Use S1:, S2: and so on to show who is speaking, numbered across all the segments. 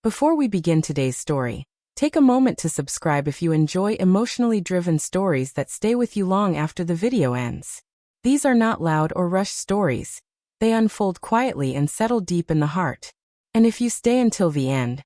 S1: Before we begin today's story, take a moment to subscribe if you enjoy emotionally driven stories that stay with you long after the video ends. These are not loud or rushed stories. They unfold quietly and settle deep in the heart. And if you stay until the end,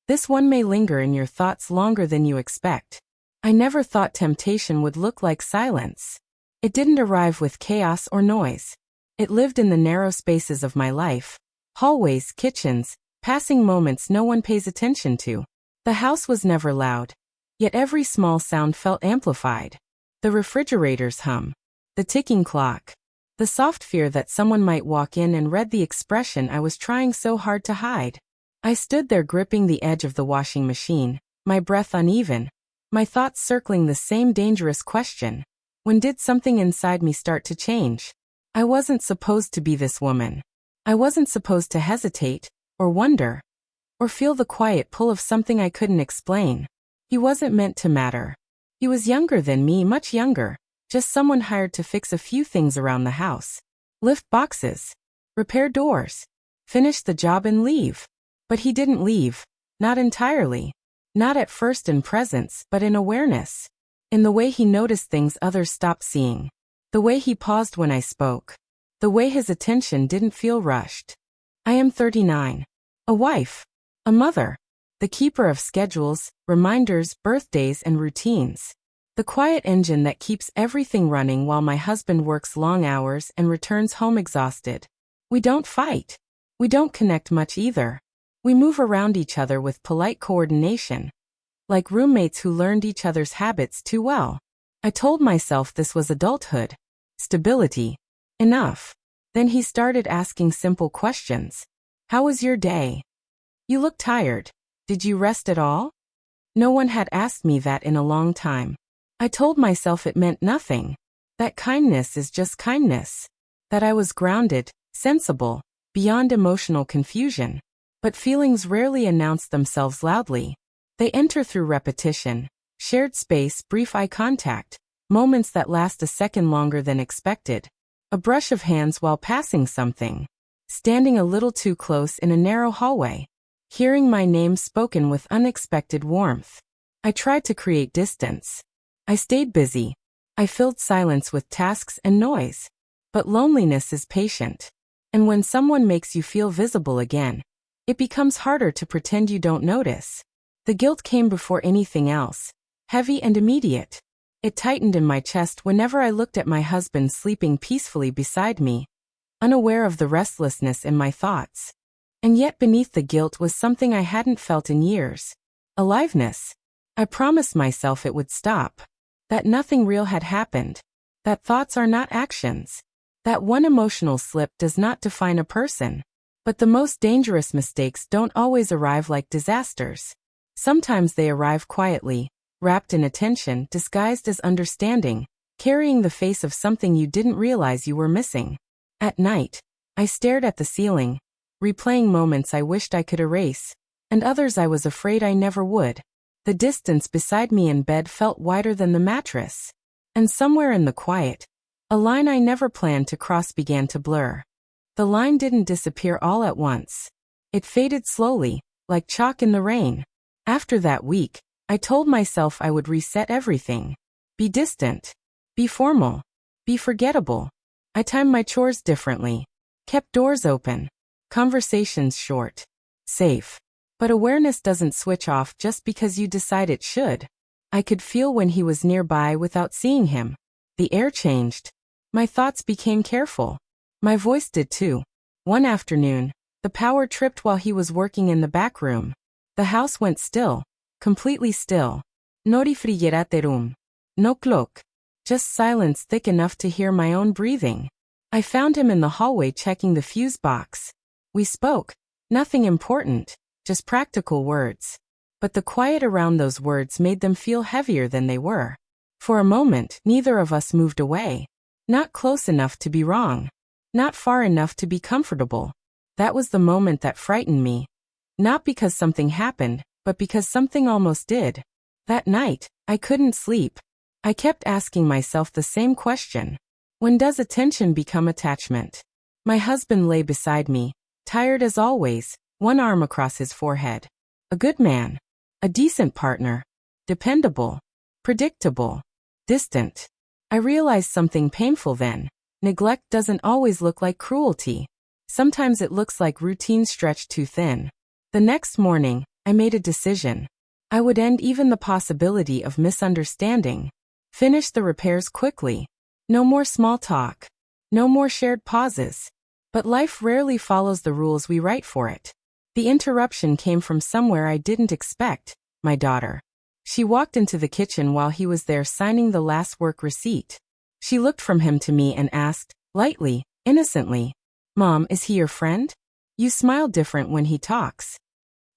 S1: this one may linger in your thoughts longer than you expect. I never thought temptation would look like silence. It didn't arrive with chaos or noise. It lived in the narrow spaces of my life. Hallways, kitchens, passing moments no one pays attention to. The house was never loud, yet every small sound felt amplified. The refrigerator's hum, the ticking clock, the soft fear that someone might walk in and read the expression I was trying so hard to hide. I stood there gripping the edge of the washing machine, my breath uneven, my thoughts circling the same dangerous question. When did something inside me start to change? I wasn't supposed to be this woman. I wasn't supposed to hesitate, or wonder, or feel the quiet pull of something I couldn't explain. He wasn't meant to matter. He was younger than me, much younger, just someone hired to fix a few things around the house. Lift boxes, repair doors, finish the job and leave. But he didn't leave, not entirely. Not at first in presence, but in awareness. In the way he noticed things others stopped seeing. The way he paused when I spoke. The way his attention didn't feel rushed. I am 39. A wife. A mother. The keeper of schedules, reminders, birthdays, and routines. The quiet engine that keeps everything running while my husband works long hours and returns home exhausted. We don't fight. We don't connect much either. We move around each other with polite coordination. Like roommates who learned each other's habits too well. I told myself this was adulthood. Stability. Enough. Then he started asking simple questions. How was your day? You look tired. Did you rest at all? No one had asked me that in a long time. I told myself it meant nothing. That kindness is just kindness. That I was grounded, sensible, beyond emotional confusion. But feelings rarely announce themselves loudly. They enter through repetition, shared space, brief eye contact, moments that last a second longer than expected. A brush of hands while passing something. Standing a little too close in a narrow hallway. Hearing my name spoken with unexpected warmth. I tried to create distance. I stayed busy. I filled silence with tasks and noise. But loneliness is patient. And when someone makes you feel visible again, it becomes harder to pretend you don't notice. The guilt came before anything else. Heavy and immediate. It tightened in my chest whenever I looked at my husband sleeping peacefully beside me, unaware of the restlessness in my thoughts. And yet beneath the guilt was something I hadn't felt in years. Aliveness. I promised myself it would stop. That nothing real had happened. That thoughts are not actions. That one emotional slip does not define a person. But the most dangerous mistakes don't always arrive like disasters. Sometimes they arrive quietly, wrapped in attention, disguised as understanding, carrying the face of something you didn't realize you were missing. At night, I stared at the ceiling, replaying moments I wished I could erase, and others I was afraid I never would. The distance beside me in bed felt wider than the mattress. And somewhere in the quiet, a line I never planned to cross began to blur. The line didn't disappear all at once. It faded slowly, like chalk in the rain. After that week, I told myself I would reset everything. Be distant. Be formal. Be forgettable. I timed my chores differently. Kept doors open. Conversations short. Safe. But awareness doesn't switch off just because you decide it should. I could feel when he was nearby without seeing him. The air changed. My thoughts became careful. My voice did too. One afternoon, the power tripped while he was working in the back room. The house went still. Completely still. No refrigerator. No clock. Just silence thick enough to hear my own breathing. I found him in the hallway checking the fuse box. We spoke. Nothing important, just practical words. But the quiet around those words made them feel heavier than they were. For a moment, neither of us moved away. Not close enough to be wrong. Not far enough to be comfortable. That was the moment that frightened me. Not because something happened, but because something almost did. That night, I couldn't sleep. I kept asking myself the same question. When does attention become attachment? My husband lay beside me, tired as always, one arm across his forehead. A good man. A decent partner. Dependable. Predictable. Distant. I realized something painful then. Neglect doesn't always look like cruelty. Sometimes it looks like routine stretched too thin. The next morning, I made a decision. I would end even the possibility of misunderstanding. Finish the repairs quickly. No more small talk. No more shared pauses. But life rarely follows the rules we write for it. The interruption came from somewhere I didn't expect, my daughter. She walked into the kitchen while he was there signing the last work receipt. She looked from him to me and asked, lightly, innocently, "Mom, is he your friend? You smile different when he talks."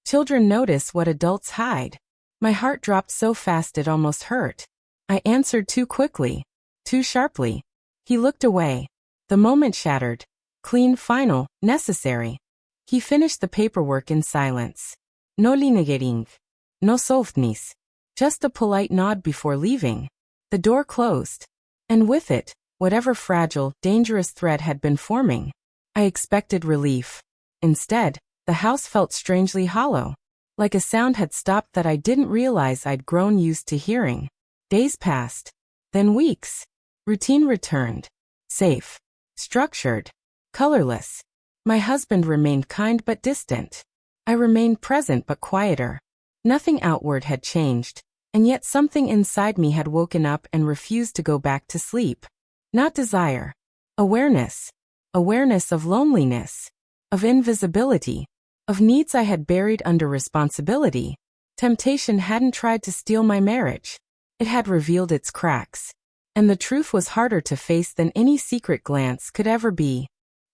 S1: Children notice what adults hide. My heart dropped so fast it almost hurt. I answered too quickly, too sharply. He looked away. The moment shattered. Clean, final, necessary. He finished the paperwork in silence. No linegering. No sovtnis. Just a polite nod before leaving. The door closed. And with it, whatever fragile, dangerous thread had been forming. I expected relief. Instead, the house felt strangely hollow. Like a sound had stopped that I didn't realize I'd grown used to hearing. Days passed. Then weeks. Routine returned. Safe. Structured. Colorless. My husband remained kind but distant. I remained present but quieter. Nothing outward had changed, and yet something inside me had woken up and refused to go back to sleep. Not desire. Awareness. Awareness of loneliness. Of invisibility. Of needs I had buried under responsibility. Temptation hadn't tried to steal my marriage. It had revealed its cracks. And the truth was harder to face than any secret glance could ever be.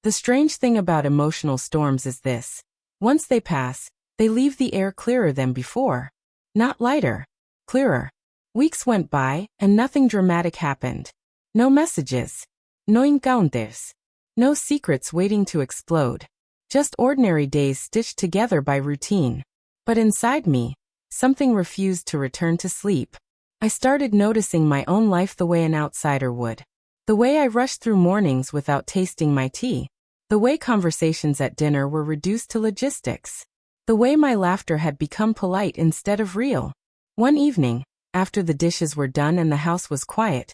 S1: The strange thing about emotional storms is this. Once they pass, they leave the air clearer than before. Not lighter. Clearer. Weeks went by, and nothing dramatic happened. No messages. No encounters. No secrets waiting to explode. Just ordinary days stitched together by routine. But inside me, something refused to return to sleep. I started noticing my own life the way an outsider would. The way I rushed through mornings without tasting my tea. The way conversations at dinner were reduced to logistics. The way my laughter had become polite instead of real. One evening, after the dishes were done and the house was quiet,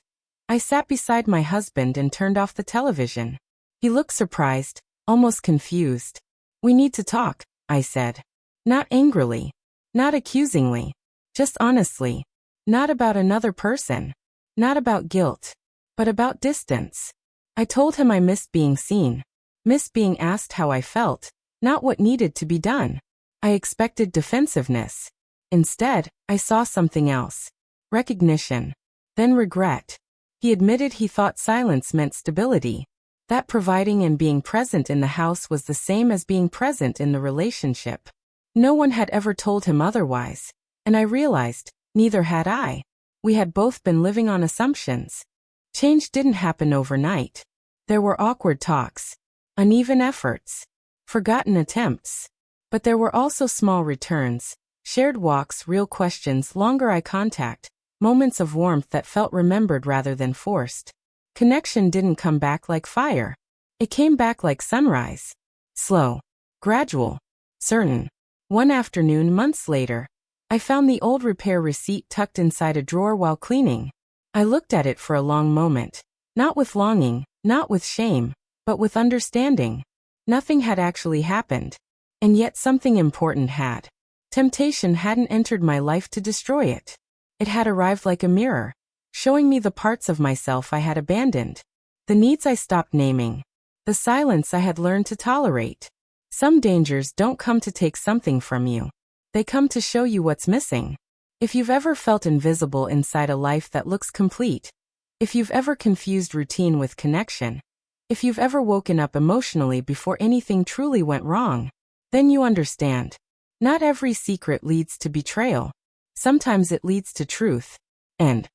S1: I sat beside my husband and turned off the television. He looked surprised, almost confused. "We need to talk," I said. Not angrily. Not accusingly. Just honestly. Not about another person. Not about guilt. But about distance. I told him I missed being seen. Missed being asked how I felt, not what needed to be done. I expected defensiveness. Instead, I saw something else. Recognition. Then regret. He admitted he thought silence meant stability. That providing and being present in the house was the same as being present in the relationship. No one had ever told him otherwise. And I realized, neither had I. We had both been living on assumptions. Change didn't happen overnight. There were awkward talks. Uneven efforts. Forgotten attempts. But there were also small returns. Shared walks, real questions, longer eye contact. Moments of warmth that felt remembered rather than forced. Connection didn't come back like fire. It came back like sunrise. Slow. Gradual. Certain. One afternoon, months later, I found the old repair receipt tucked inside a drawer while cleaning. I looked at it for a long moment. Not with longing, not with shame, but with understanding. Nothing had actually happened. And yet something important had. Temptation hadn't entered my life to destroy it. It had arrived like a mirror, showing me the parts of myself I had abandoned. The needs I stopped naming. The silence I had learned to tolerate. Some dangers don't come to take something from you. They come to show you what's missing. If you've ever felt invisible inside a life that looks complete, if you've ever confused routine with connection, if you've ever woken up emotionally before anything truly went wrong, then you understand. Not every secret leads to betrayal. Sometimes it leads to truth. And